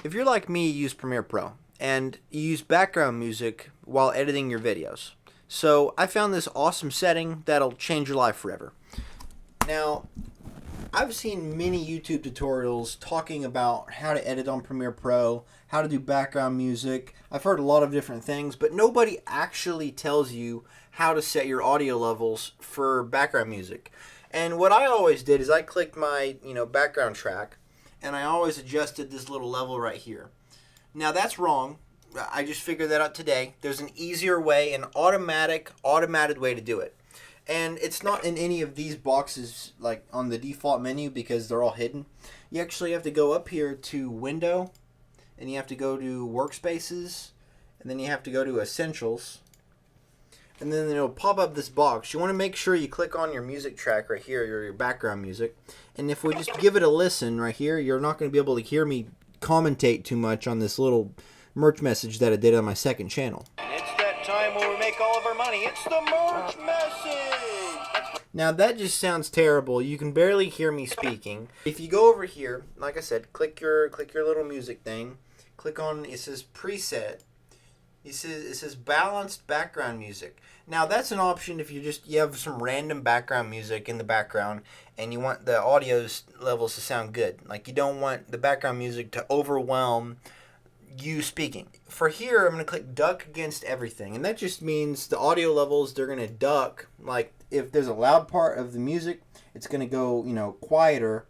If you're like me, you use Premiere Pro, and you use background music while editing your videos. So I found this awesome setting that'll change your life forever. Now, I've seen many YouTube tutorials talking about how to edit on Premiere Pro, how to do background music. I've heard a lot of different things, but nobody actually tells you how to set your audio levels for background music. And what I always did is I clicked my, background track, and I always adjusted this little level right here. Now that's wrong. I just figured that out today. There's an easier way, an automated way to do it. And it's not in any of these boxes like on the default menu because they're all hidden. You actually have to go up here to Window, and you have to go to Workspaces, and then you have to go to Essentials, and then it'll pop up this box. You want to make sure you click on your music track right here, your background music. And if we just give it a listen right here, you're not going to be able to hear me commentate too much on this little merch message that I did on my second channel. It's that time when we make all of our money. It's the merch message. Now that just sounds terrible. You can barely hear me speaking. If you go over here, like I said, click your little music thing. Click on, it says preset. It says balanced background music. Now that's an option if you have some random background music in the background and you want the audio levels to sound good. Like you don't want the background music to overwhelm you speaking. For here, I'm going to click duck against everything, and that just means the audio levels, they're going to duck. Like if there's a loud part of the music, it's going to go, quieter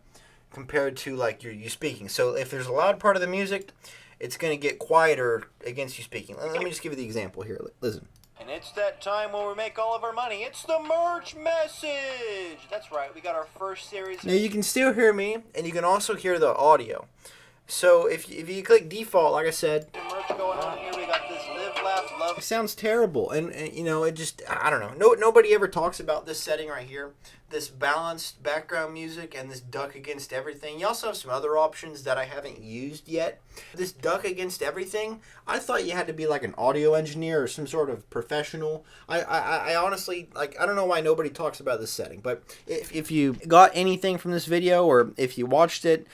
compared to like you speaking. So if there's a loud part of the music, it's going to get quieter against you speaking. Let me just give you the example here. Listen. And it's that time when we make all of our money. It's the merch message. That's right. We got our first series. Now you can still hear me, and you can also hear the audio. So if you click default, like I said, Merch going on here. We got this live, laugh, love. it sounds terrible, and it just, I don't know. Nobody ever talks about this setting right here, this balanced background music and this duck against everything. You also have some other options that I haven't used yet. This duck against everything, I thought you had to be like an audio engineer or some sort of professional. I honestly, I don't know why nobody talks about this setting, but if you got anything from this video or if you watched it,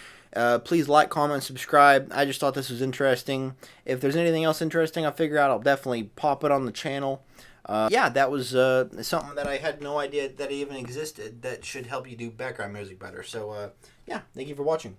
please like, comment, subscribe. I just thought this was interesting. If there's anything else interesting I figure out, I'll definitely pop it on the channel. Yeah, that was something that I had no idea that even existed that should help you do background music better. So, yeah, thank you for watching.